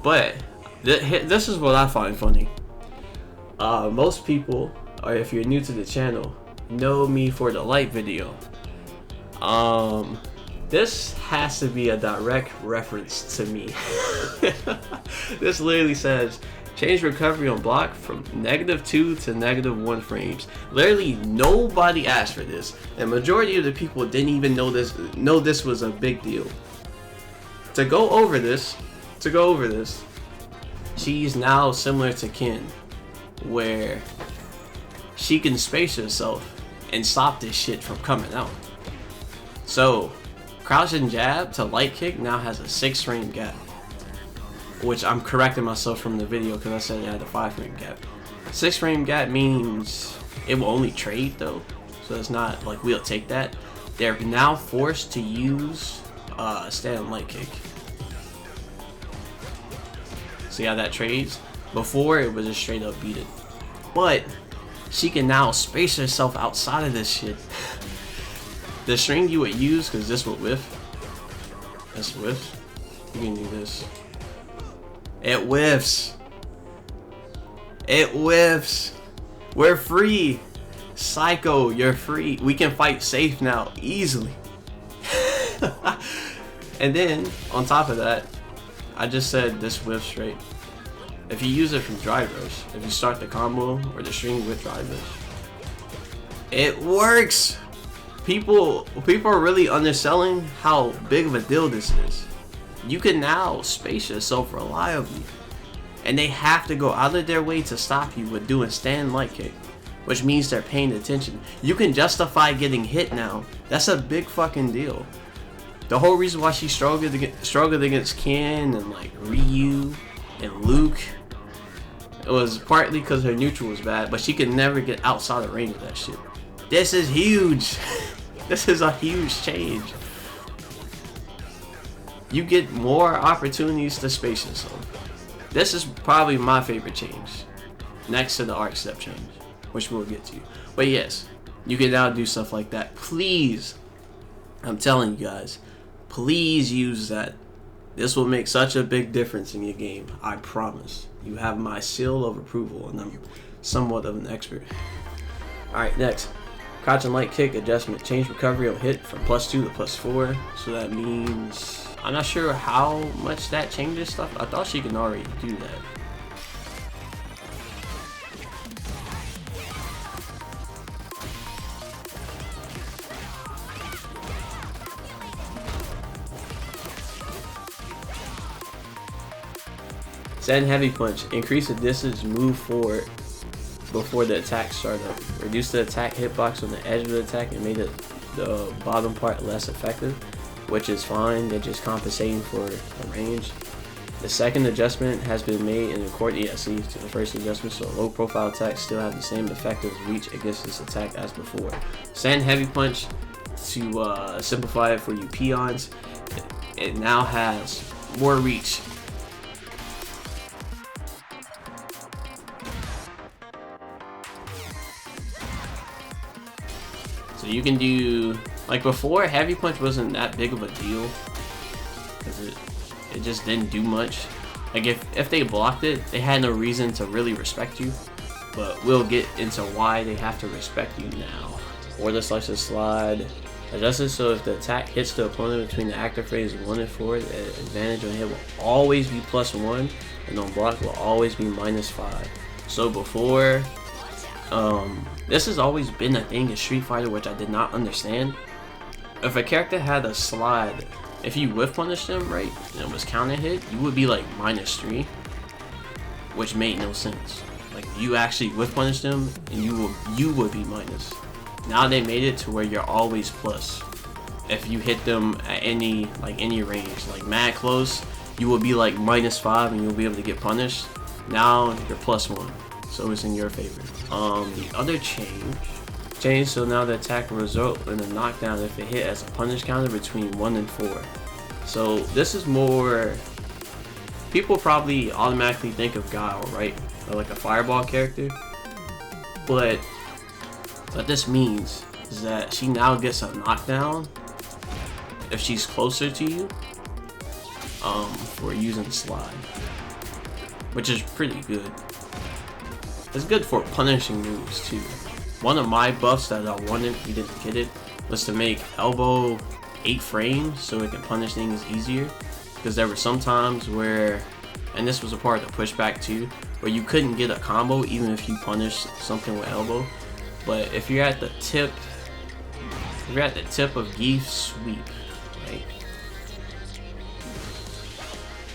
But this is what I find funny. Most people, or if you're new to the channel, know me for the light video. This has to be a direct reference to me. This literally says, change recovery on block from -2 to -1 frames. Literally nobody asked for this, and majority of the people didn't even know this was a big deal. To go over this, she's now similar to Kin, where she can space herself and stop this shit from coming out. So crouch and jab to light kick now has a 6 frame gap, which I'm correcting myself from the video because I said it had a 5 frame gap. 6 frame gap means it will only trade though, so it's not like we'll take that. They're now forced to use stand light kick. See how that trades? Before it was just straight up beat it, but she can now space herself outside of this shit. The string you would use, because this would whiff. This whiffs. You can do this. It whiffs. It whiffs. We're free. Psycho, you're free. We can fight safe now, easily. And then, on top of that, I just said this whiffs straight. If you use it from drive rush, if you start the combo or the string with drive rush, it works. People are really underselling how big of a deal this is. You can now space yourself reliably, and they have to go out of their way to stop you with doing stand light kick, which means they're paying attention. You can justify getting hit now. That's a big fucking deal. The whole reason why she struggled against Ken and like Ryu and Luke, it was partly because her neutral was bad, but she could never get outside the range of that shit. This is huge. This is a huge change. You get more opportunities to space yourself. This is probably my favorite change, next to the arc step change, which we'll get to. But yes, you can now do stuff like that. Please, I'm telling you guys, please use that. This will make such a big difference in your game. I promise. You have my seal of approval, and I'm somewhat of an expert. Alright, next. Crouch and light kick adjustment. Change recovery on hit from +2 to +4. So that means, I'm not sure how much that changes stuff. I thought she can already do that. Send heavy punch. Increase the distance, move forward before the attack start up. Reduce the attack hitbox on the edge of the attack and made the bottom part less effective, which is fine. They're just compensating for the range. The second adjustment has been made in accord ESC to the first adjustment, so low profile attacks still have the same effective reach against this attack as before. Sand heavy punch, to simplify it for you peons, it now has more reach. So you can do, like before, heavy punch wasn't that big of a deal because it just didn't do much. Like if they blocked it, they had no reason to really respect you. But we'll get into why they have to respect you now. Or the slicer slide. Adjusted so if the attack hits the opponent between the active phase 1 and 4, the advantage on hit will always be +1, and on block will always be -5. So before, this has always been a thing in Street Fighter, which I did not understand. If a character had a slide, if you whiff punished them right and it was counter hit, you would be like -3, which made no sense. Like you actually whiff punish them and you would be minus. Now they made it to where you're always plus. If you hit them at any range, like mad close, you will be like -5 and you'll be able to get punished. Now you're +1, so it's in your favor. The other change, so now the attack will result in a knockdown if it hit as a punish counter between 1 and 4. So this is more, people probably automatically think of Guile, right? Or like a fireball character. But what this means is that she now gets a knockdown if she's closer to you for using slide. which is pretty good. It's good for punishing moves too. One of my buffs that I wanted, we didn't get it, was to make elbow 8 frames so it can punish things easier. Because there were some times where, and this was a part of the pushback too, where you couldn't get a combo even if you punished something with elbow. But if you're at the tip, of Geef sweep, right?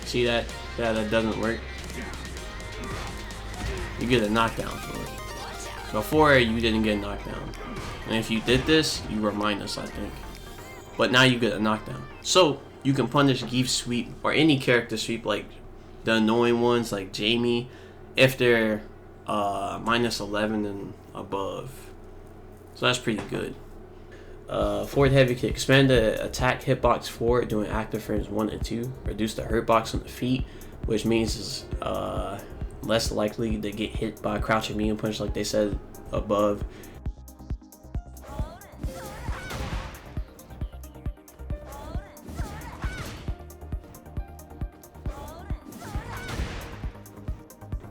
See that? Yeah, that doesn't work. You get a knockdown for it. Before, you didn't get a knockdown. And if you did this, you were minus, I think. But now you get a knockdown. So, you can punish Geef sweep, or any character sweep, like the annoying ones, like Jamie, if they're minus 11 and above. So that's pretty good. Forward heavy kick. Expand the attack hitbox forward during active frames 1 and 2. Reduce the hurt box on the feet, which means it's less likely to get hit by a crouching medium punch like they said above.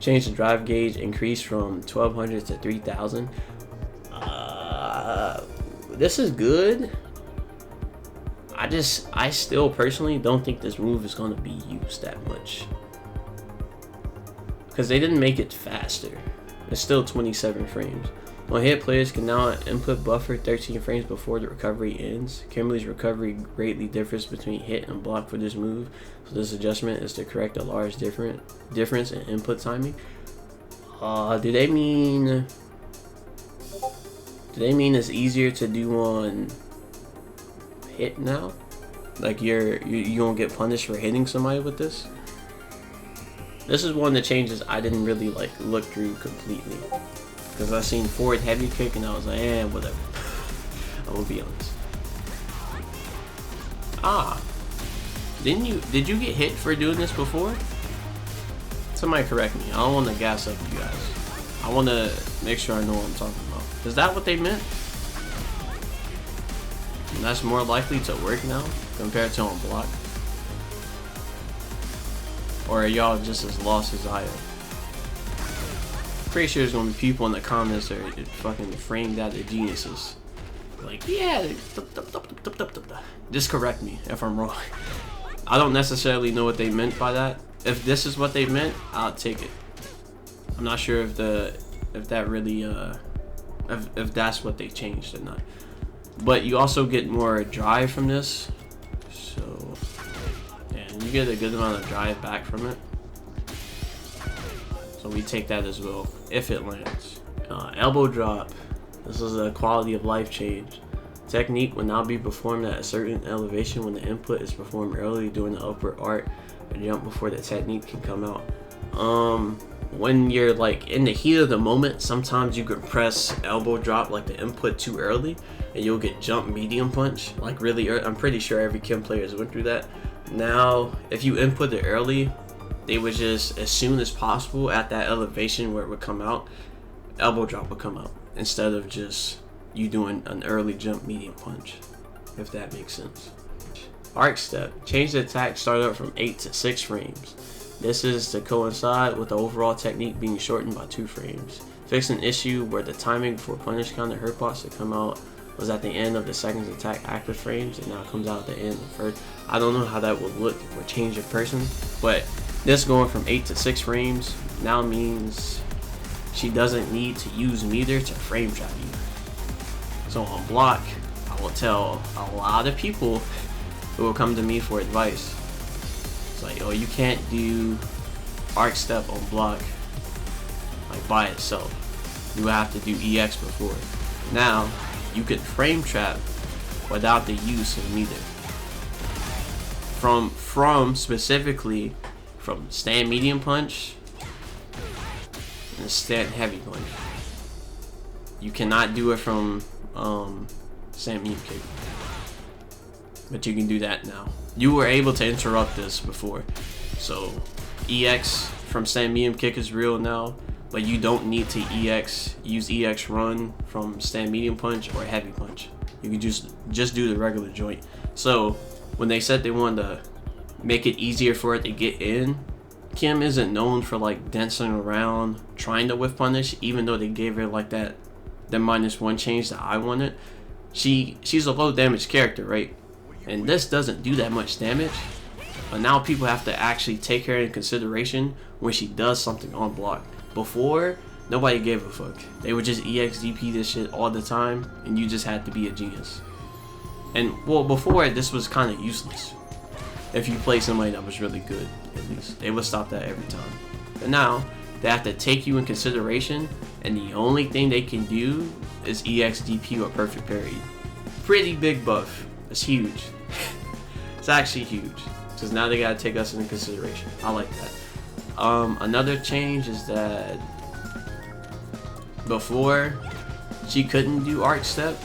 Change the drive gauge, increase from 1200 to 3000. This is good. I still personally don't think this move is going to be used that much. Because they didn't make it faster. It's still 27 frames. On hit, players can now input buffer 13 frames before the recovery ends. Kimberly's recovery greatly differs between hit and block for this move, so this adjustment is to correct a large difference in input timing. Do they mean it's easier to do on hit now? Like you don't get punished for hitting somebody with this? This is one of the changes I didn't really like look through completely, because I seen forward heavy kick and I was like, whatever. I'm gonna be honest. Did you get hit for doing this before? Somebody correct me. I don't want to gas up you guys. I want to make sure I know what I'm talking about. Is that what they meant? And that's more likely to work now compared to on block? Or are y'all just as lost as I am? Pretty sure there's gonna be people in the comments that are fucking framed out of geniuses. Like, yeah, just correct me if I'm wrong. I don't necessarily know what they meant by that. If this is what they meant, I'll take it. I'm not sure if that really if that's what they changed or not. But you also get more drive from this, so yeah, you get a good amount of drive back from it. So we take that as well if it lands. Elbow drop. This is a quality of life change. Technique will now be performed at a certain elevation when the input is performed early during the upward arc or jump before the technique can come out. When you're like in the heat of the moment, sometimes you can press elbow drop like the input too early and you'll get jump medium punch like really early. I'm pretty sure every Kim player has went through that. Now if you input it early, they would just, as soon as possible at that elevation where it would come out, elbow drop would come out instead of just you doing an early jump medium punch, if that makes sense. Arc step. Change the attack startup from 8 to 6 frames. This is to coincide with the overall technique being shortened by 2 frames. Fix an issue where the timing for punish counter hurt box to come out was at the end of the second attack active frames and now it comes out at the end of the first. I don't know how that would look or change a person, but this going from 8 to 6 frames now means she doesn't need to use meter to frame trap you. So on block, I will tell a lot of people who will come to me for advice. It's like, oh, you can't do arc step on block like by itself. You have to do EX before. Now, you could frame trap without the use of meter. From specifically from stand medium punch and stand heavy punch. You cannot do it from stand medium kick. But you can do that now. You were able to interrupt this before. So EX from stand medium kick is real now, but you don't need to use EX run from stand medium punch or heavy punch. You can just do the regular joint. So when they said they wanted to make it easier for it to get in Kim isn't known for like dancing around trying to whiff punish, even though they gave her like that -1 change that I wanted. She's a low damage character, right? And this doesn't do that much damage. But now people have to actually take her in consideration when she does something on block. Before, nobody gave a fuck. They would just EXDP this shit all the time, and you just had to be a genius. And well, before this was kind of useless. If you play somebody that was really good, at least they would stop that every time. But now they have to take you in consideration, and the only thing they can do is EXDP or perfect parry. Pretty big buff. It's huge. It's actually huge. Because now they gotta take us into consideration. I like that. Another change is that before she couldn't do arc step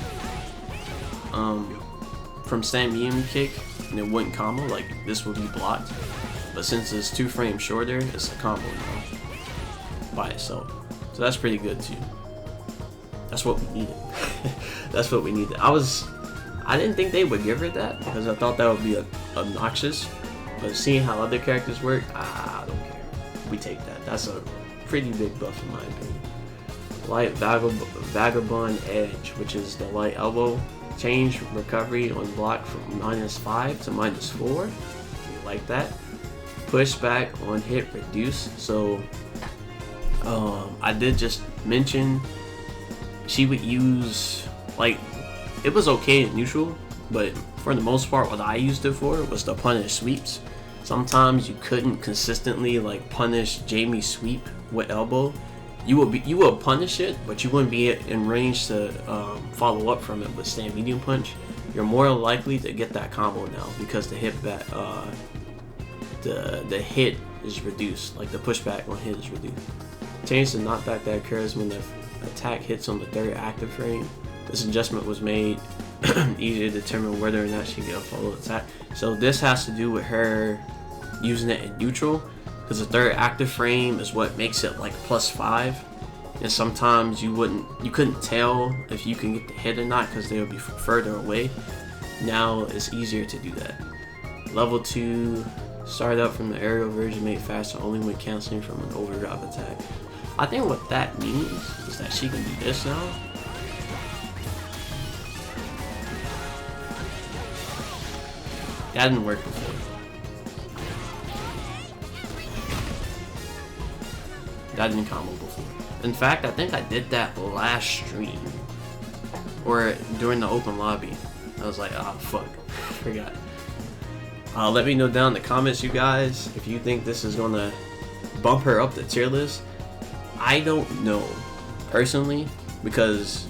from stand medium kick, and it wouldn't combo, like this would be blocked. But since it's 2 frames shorter, it's a combo now by itself. So that's pretty good too. That's what we needed. That's what we needed. I didn't think they would give her that because I thought that would be obnoxious. But seeing how other characters work, I don't care. We take that. That's a pretty big buff in my opinion. Light vagabond edge, which is the light elbow. Change recovery on block from -5 to -4. We like that. Pushback on hit reduce. So I did just mention she would use, like, it was okay in neutral, but for the most part what I used it for was to punish sweeps. Sometimes you couldn't consistently like punish Jamie's sweep with elbow. You would punish it, but you wouldn't be in range to follow up from it with stand medium punch. You're more likely to get that combo now because the hit back, the hit is reduced, like the pushback on hit is reduced. Change the knockback that occurs when the attack hits on the 3rd active frame. This adjustment was made easier to determine whether or not she can follow attack. So this has to do with her using it in neutral, because the 3rd active frame is what makes it like +5, and sometimes you couldn't tell if you can get the hit or not because they would be further away. Now it's easier to do that. Level 2, start up from the aerial version made faster only when canceling from an overdrive attack. I think what that means is that she can do this now. That didn't work before. That didn't combo before. In fact, I think I did that last stream. Or during the open lobby. I was like, oh fuck, forgot. Let me know down in the comments, you guys, if you think this is gonna bump her up the tier list. I don't know, personally, because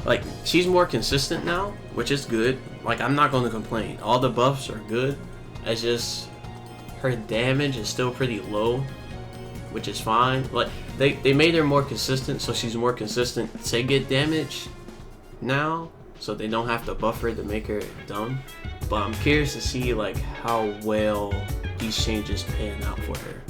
like she's more consistent now, which is good. Like, I'm not going to complain. All the buffs are good. It's just her damage is still pretty low, which is fine. Like, they made her more consistent, so she's more consistent to get damage now, so they don't have to buff her to make her dumb. But I'm curious to see like how well these changes pan out for her.